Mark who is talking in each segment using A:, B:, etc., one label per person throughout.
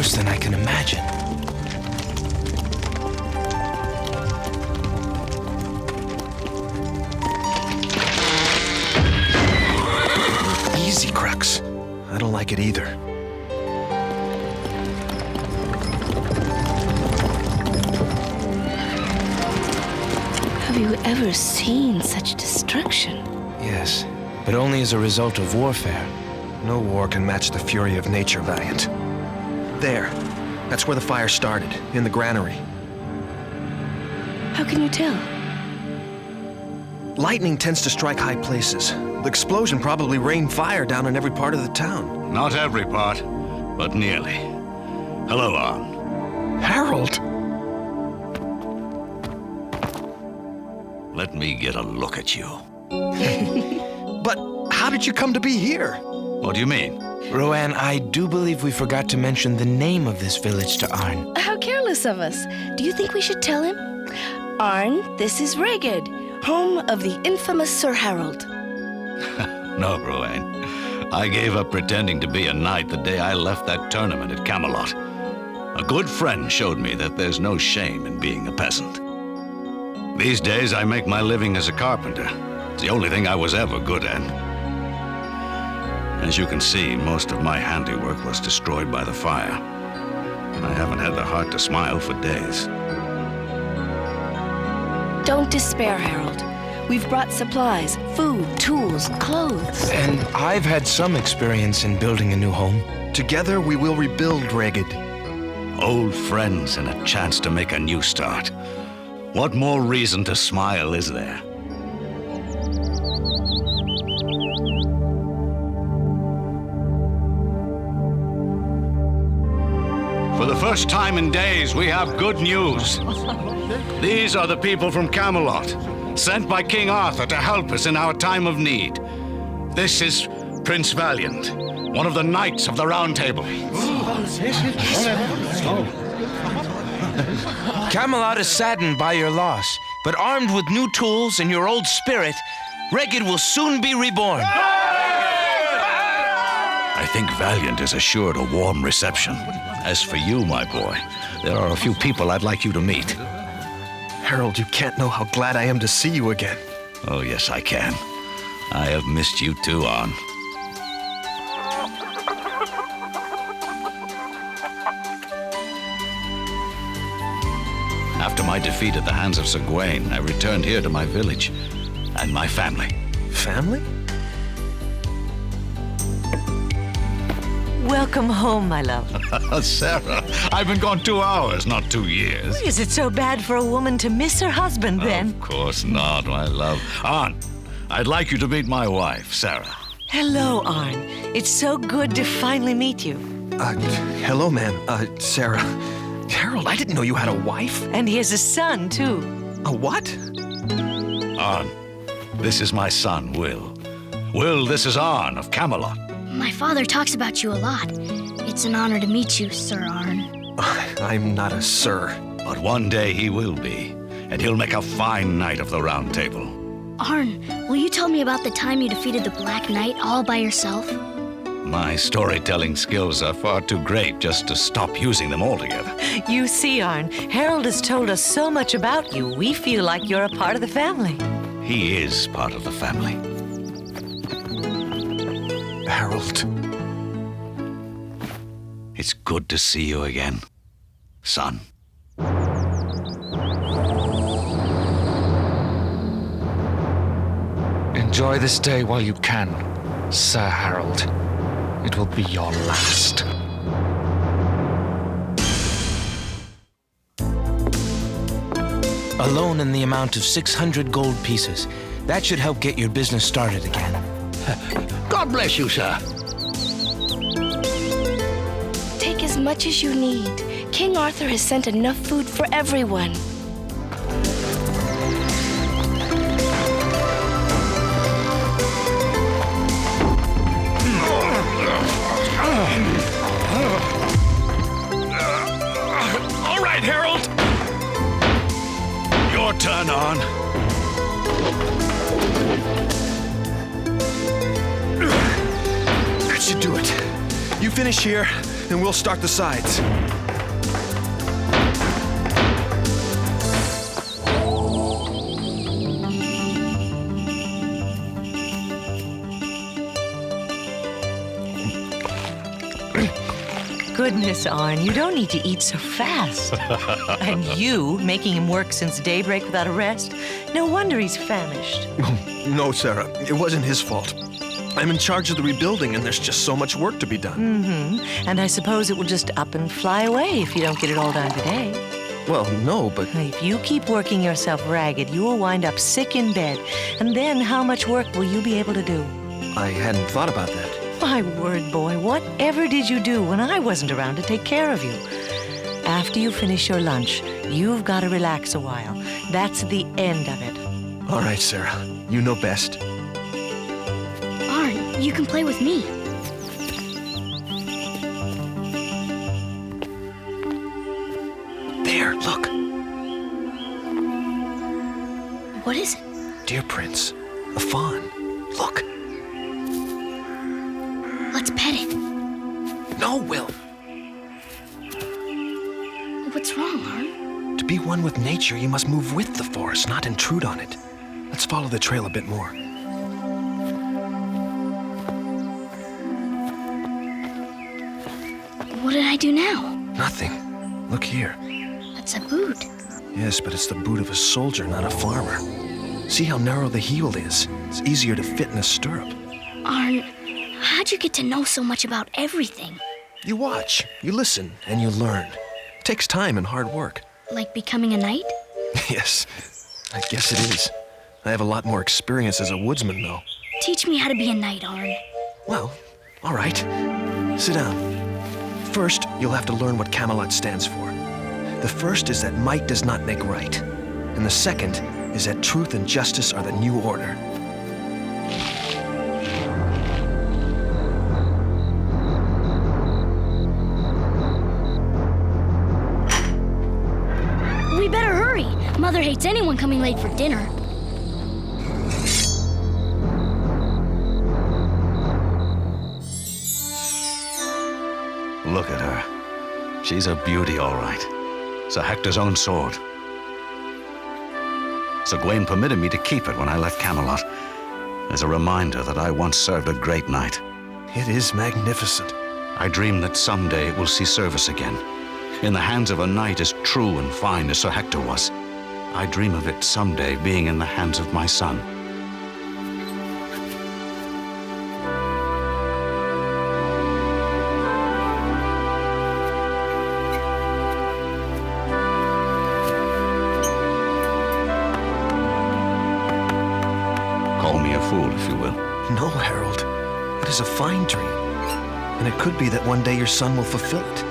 A: worse than I can imagine.
B: Easy, Crux. I don't like it either.
C: Have you ever seen such destruction?
A: Yes, but only as a result of warfare.
B: No war can match the fury of nature, Valiant. There. That's where the fire started, in the granary.
C: How can you tell?
B: Lightning tends to strike high places. The explosion probably rained fire down in every part of the town.
D: Not every part, but nearly. Hello, Arn.
B: Harold!
D: Let me get a look at you.
B: But how did you come to be here?
D: What do you mean?
A: Rowanne, I do believe we forgot to mention the name of this village to Arn.
C: How careless of us. Do you think we should tell him? Arn, this is Reghed, home of the infamous Sir Harold.
D: No, Rowanne. I gave up pretending to be a knight the day I left that tournament at Camelot. A good friend showed me that there's no shame in being a peasant. These days, I make my living as a carpenter. It's the only thing I was ever good at. As you can see, most of my handiwork was destroyed by the fire. I haven't had the heart to smile for days.
C: Don't despair, Harold. We've brought supplies, food, tools, clothes.
A: And I've had some experience in building a new home.
B: Together we will rebuild Reghed.
D: Old friends and a chance to make a new start. What more reason to smile is there? For the first time in days, we have good news. These are the people from Camelot, sent by King Arthur to help us in our time of need. This is Prince Valiant, one of the knights of the Round Table.
A: Camelot is saddened by your loss, but armed with new tools and your old spirit, Reghed will soon be reborn.
D: I think Valiant is assured a warm reception. As for you, my boy, there are a few people I'd like you to meet.
B: Harold, you can't know how glad I am to see you again.
D: Oh, yes, I can. I have missed you too, Arn. After my defeat at the hands of Sir Gawain, I returned here to my village and my family.
B: Family?
E: Welcome home, my love.
D: Sarah, I've been gone 2 hours, not 2 years.
E: Is it so bad for a woman to miss her husband, then?
D: Of course not, my love. Arn, I'd like you to meet my wife, Sarah.
E: Hello, Arn. It's so good to finally meet you.
B: Hello, ma'am. Sarah. Harold, I didn't know you had a wife.
E: And he has a son, too.
B: A what?
D: Arn, this is my son, Will. Will, this is Arn of Camelot.
F: My father talks about you a lot. It's an honor to meet you, Sir Arn.
B: I'm not a sir.
D: But one day he will be, and he'll make a fine knight of the Round Table.
F: Arn, will you tell me about the time you defeated the Black Knight all by yourself?
D: My storytelling skills are far too great just to stop using them altogether.
E: You see, Arn, Harold has told us so much about you, we feel like you're a part of the family.
D: He is part of the family.
B: Harold.
D: It's good to see you again, son.
G: Enjoy this day while you can, Sir Harold. It will be your last.
A: A loan in the amount of 600 gold pieces. That should help get your business started again.
H: God bless you, sir.
C: Take as much as you need. King Arthur has sent enough food for everyone.
D: All right, Harold. Your turn, Arn.
B: That should do it. You finish here, and we'll start the sides.
E: Goodness, Arn, you don't need to eat so fast. And you, making him work since daybreak without a rest? No wonder he's famished.
B: No, Sarah, it wasn't his fault. I'm in charge of the rebuilding, and there's just so much work to be done.
E: Mm-hmm. And I suppose it will just up and fly away if you don't get it all done today.
B: Well, no, but...
E: If you keep working yourself ragged, you will wind up sick in bed. And then how much work will you be able to do?
B: I hadn't thought about that.
E: My word, boy, whatever did you do when I wasn't around to take care of you? After you finish your lunch, you've got to relax a while. That's the end of it.
B: All right, Sarah. You know best.
F: Arn, you can play with me.
B: There, look.
F: What is it?
B: Dear Prince, a fawn. Look.
F: Let's pet it.
B: No, Will.
F: What's wrong, Arn?
B: To be one with nature, you must move with the forest, not intrude on it. Let's follow the trail a bit more.
F: What did I do now?
B: Nothing. Look here.
F: That's a boot.
B: Yes, but it's the boot of a soldier, not a farmer. See how narrow the heel is? It's easier to fit in a stirrup.
F: Arn, how'd you get to know so much about everything?
B: You watch, you listen, and you learn. It takes time and hard work.
F: Like becoming a knight?
B: Yes, I guess it is. I have a lot more experience as a woodsman, though.
F: Teach me how to be a knight, Arn.
B: Well, all right. Sit down. First, you'll have to learn what Camelot stands for. The first is that might does not make right. And the second is that truth and justice are the new order.
F: We better hurry. Mother hates anyone coming late for dinner.
D: Look at her. She's a beauty, all right. Sir Hector's own sword. Sir Gawain permitted me to keep it when I left Camelot, as a reminder that I once served a great knight.
B: It is magnificent.
D: I dream that someday it will see service again, in the hands of a knight as true and fine as Sir Hector was. I dream of it someday being in the hands of my son. Call me a fool, if you will.
B: No, Harold. It is a fine dream. And it could be that one day your son will fulfill it.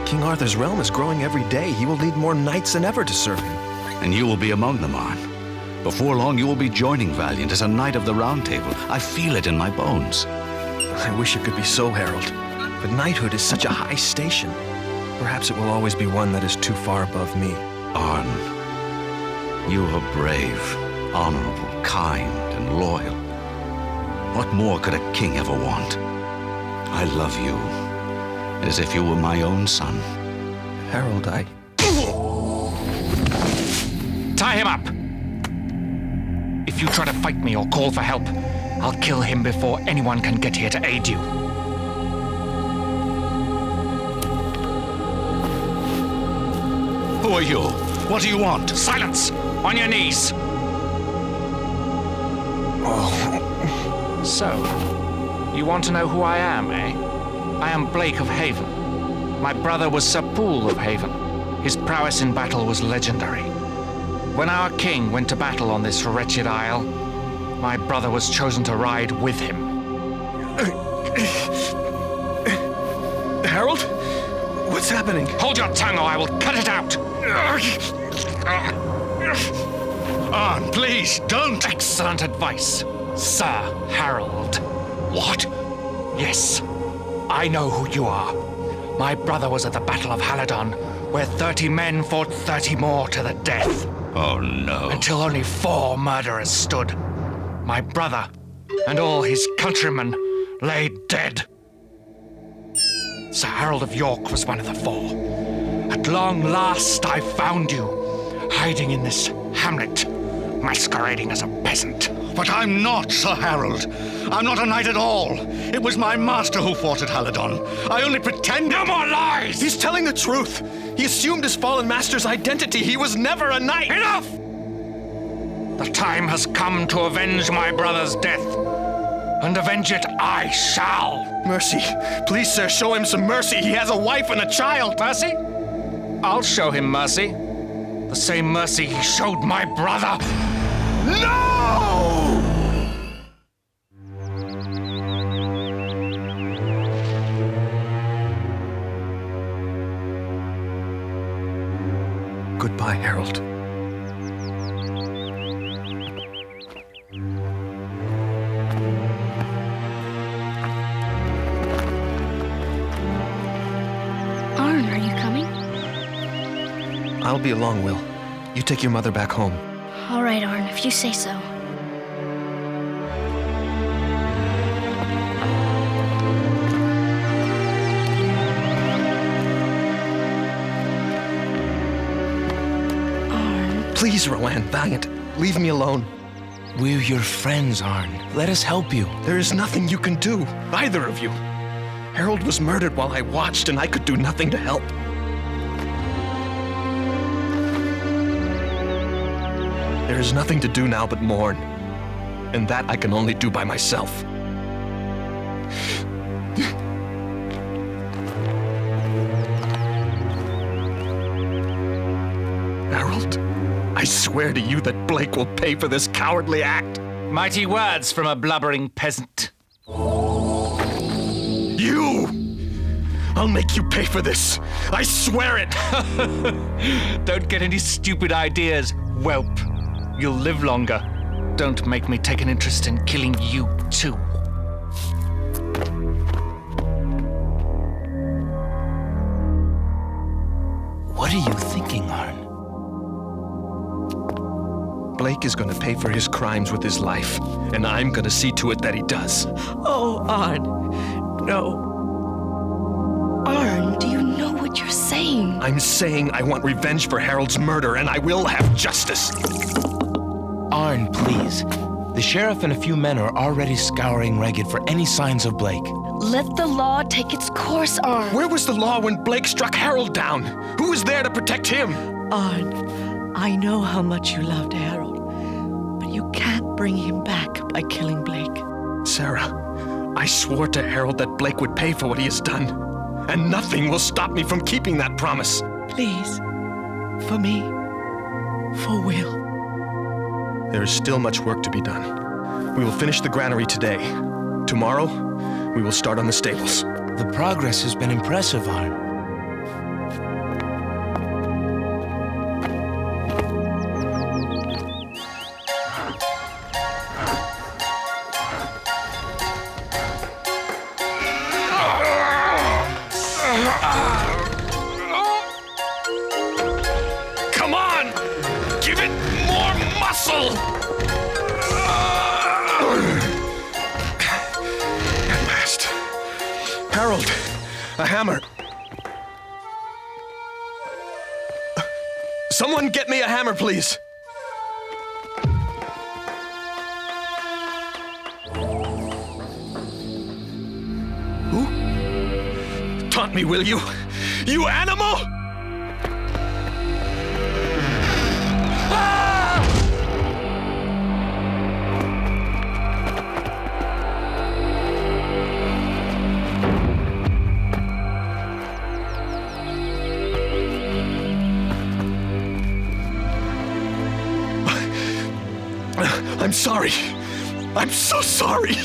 B: King Arthur's realm is growing every day. He will need more knights than ever to serve him.
D: And you will be among them, Arn. Before long, you will be joining Valiant as a knight of the Round Table. I feel it in my bones.
B: I wish it could be so, Harold. But knighthood is such a high station. Perhaps it will always be one that is too far above me.
D: Arn, you are brave, honorable, kind, and loyal. What more could a king ever want? I love you, as if you were my own son.
B: Harold, I...
G: Tie him up! If you try to fight me or call for help, I'll kill him before anyone can get here to aid you.
D: Who are you? What do you want?
G: Silence! On your knees!
B: Oh.
G: So, you want to know who I am, eh? I am Blake of Haven. My brother was Sir Poole of Haven. His prowess in battle was legendary. When our king went to battle on this wretched isle, my brother was chosen to ride with him.
B: Harold? What's happening?
G: Hold your tongue or I will cut it out!
D: Arn, please, don't!
G: Excellent advice, Sir Harold.
D: What?
G: Yes, I know who you are. My brother was at the Battle of Haladon, where 30 men fought 30 more to the death.
D: Oh, no.
G: Until only 4 murderers stood. My brother and all his countrymen lay dead. Sir Harold of York was one of the four. At long last, I found you, hiding in this hamlet, masquerading as a peasant.
H: But I'm not Sir Harold. I'm not a knight at all. It was my master who fought at Haladon. I only pretended.
G: No more lies!
B: He's telling the truth. He assumed his fallen master's identity. He was never a knight.
G: Enough! The time has come to avenge my brother's death. And avenge it I shall.
B: Mercy. Please, sir, show him some mercy. He has a wife and a child.
G: Mercy? I'll show him mercy. The same mercy he showed my brother.
B: No! Goodbye, Harold.
F: Arn, are you coming?
B: I'll be along, Will. You take your mother back home.
F: All right, Arn, if you say so. Arn.
B: Please, Rowanne, Valiant, leave me alone.
A: We're your friends, Arn. Let us help you.
B: There is nothing you can do, either of you. Harold was murdered while I watched, and I could do nothing to help. There is nothing to do now but mourn, and that I can only do by myself. Harold, I swear to you that Blake will pay for this cowardly act.
G: Mighty words from a blubbering peasant.
B: You! I'll make you pay for this. I swear it.
G: Don't get any stupid ideas, whelp. You'll live longer. Don't make me take an interest in killing you, too.
A: What are you thinking, Arn?
B: Blake is going to pay for his crimes with his life, and I'm going to see to it that he does.
E: Oh, Arn. No.
C: Arn, do you know what you're saying?
B: I'm saying I want revenge for Harold's murder, and I will have justice.
A: Arn, please. The sheriff and a few men are already scouring Reghed for any signs of Blake.
C: Let the law take its course, Arn.
B: Where was the law when Blake struck Harold down? Who was there to protect him?
E: Arn, I know how much you loved Harold, but you can't bring him back by killing Blake.
B: Sarah, I swore to Harold that Blake would pay for what he has done, and nothing will stop me from keeping that promise.
E: Please, for me, for Will.
B: There is still much work to be done. We will finish the granary today. Tomorrow, we will start on the stables.
A: The progress has been impressive, Arn.
B: Come on! Give it more muscle! At last. Harold, a hammer. Someone get me a hammer, please. Who? Taunt me, will you? You animal! I'm sorry. I'm so sorry.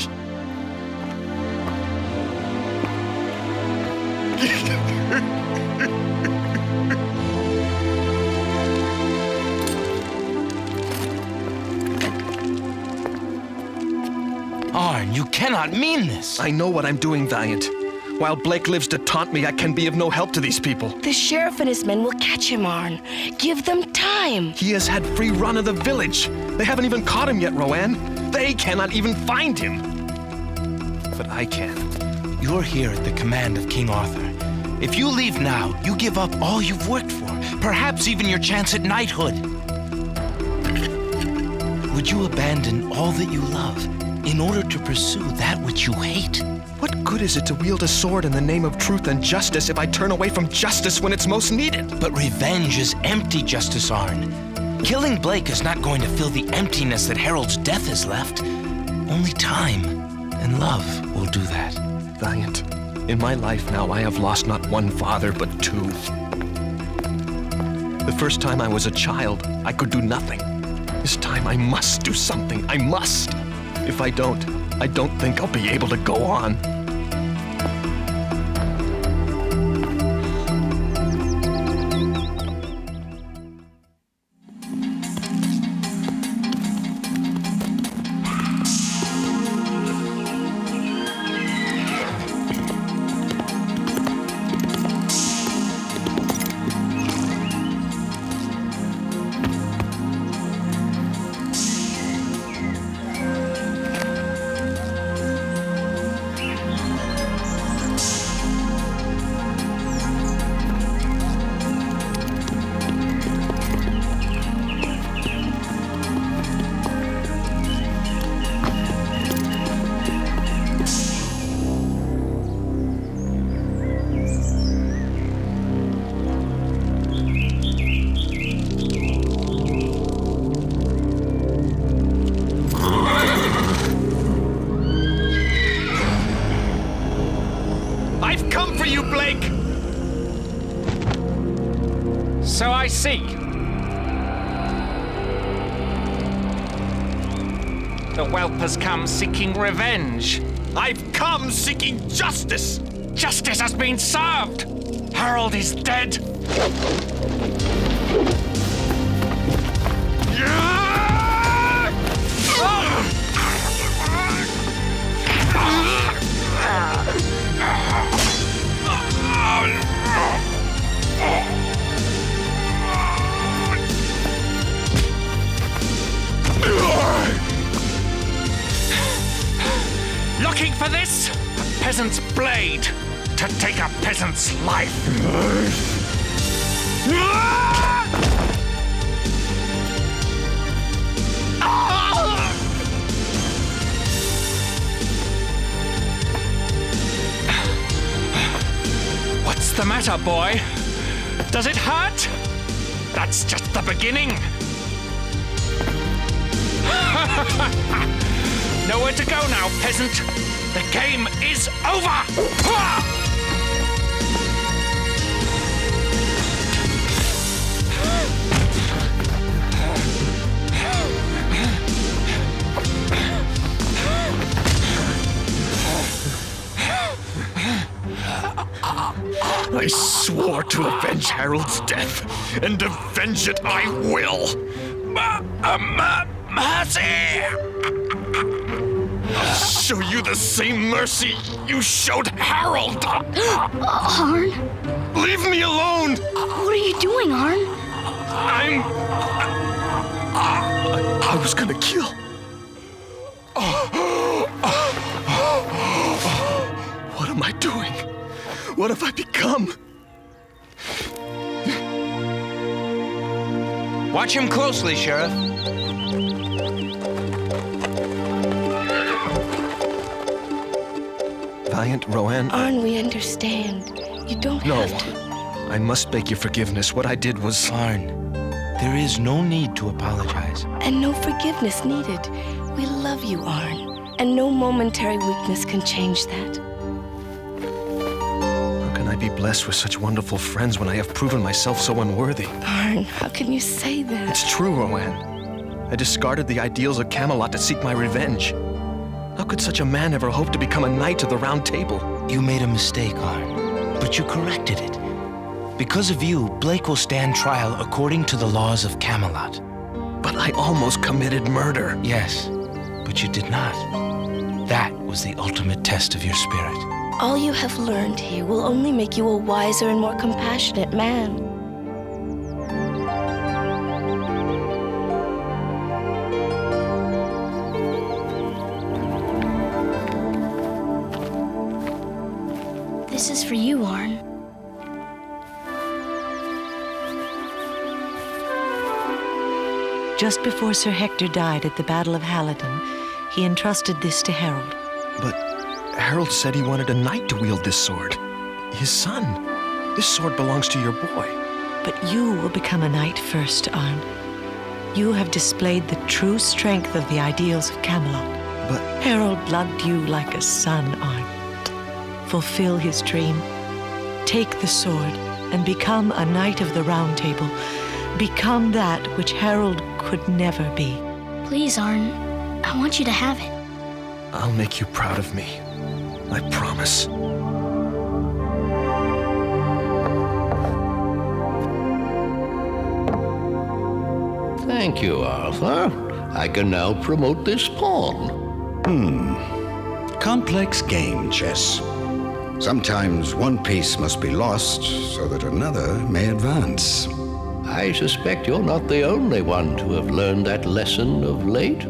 A: Arn, you cannot mean this.
B: I know what I'm doing, Valiant. While Blake lives to taunt me, I can be of no help to these people.
C: The sheriff and his men will catch him, Arn. Give them time.
B: He has had free run of the village. They haven't even caught him yet, Rowanne. They cannot even find him. But I can.
A: You're here at the command of King Arthur. If you leave now, you give up all you've worked for, perhaps even your chance at knighthood. Would you abandon all that you love in order to pursue that which you hate?
B: What good is it to wield a sword in the name of truth and justice if I turn away from justice when it's most needed?
A: But revenge is empty, Justice Arn. Killing Blake is not going to fill the emptiness that Harold's death has left. Only time and love will do that.
B: Valiant, in my life now I have lost not one father, but two. The first time I was a child, I could do nothing. This time I must do something. I must. If I don't think I'll be able to go on.
G: So I see. The whelp has come seeking revenge.
B: I've come seeking justice!
G: Justice has been served! Harold is dead! Looking for this? A peasant's blade to take a peasant's life. What's the matter, boy? Does it hurt? That's just the beginning. Nowhere to go now, peasant. The game is over!
B: I swore to avenge Harold's death, and avenge it I will! Mercy! I'll show you the same mercy you showed Harold!
F: Arn?
B: Leave me alone!
F: What are you doing, Arn?
B: I was gonna kill. What am I doing? What have I become?
A: Watch him closely, Sheriff.
B: Valiant, Rowanne.
C: Arn, we understand. You don't have to.
B: I must beg your forgiveness. What I did was...
A: Arn, there is no need to apologize.
C: And no forgiveness needed. We love you, Arn. And no momentary weakness can change that.
B: How can I be blessed with such wonderful friends when I have proven myself so unworthy?
C: Arn, how can you say that?
B: It's true, Rowanne. I discarded the ideals of Camelot to seek my revenge. How could such a man ever hope to become a knight of the Round Table?
A: You made a mistake, Arn, but you corrected it. Because of you, Blake will stand trial according to the laws of Camelot.
B: But I almost committed murder.
A: Yes, but you did not. That was the ultimate test of your spirit.
C: All you have learned here will only make you a wiser and more compassionate man.
F: This is for you, Arn.
E: Just before Sir Hector died at the Battle of Halidon, he entrusted this to Harold.
B: But Harold said he wanted a knight to wield this sword. His son. This sword belongs to your boy.
E: But you will become a knight first, Arn. You have displayed the true strength of the ideals of Camelot.
B: But
E: Harold loved you like a son, Arn. Fulfill his dream. Take the sword and become a knight of the Round Table. Become that which Harold could never be.
F: Please, Arn. I want you to have it.
B: I'll make you proud of me. I promise.
I: Thank you, Arthur. I can now promote this pawn.
H: Complex game, chess. Sometimes one piece must be lost so that another may advance.
I: I suspect you're not the only one to have learned that lesson of late.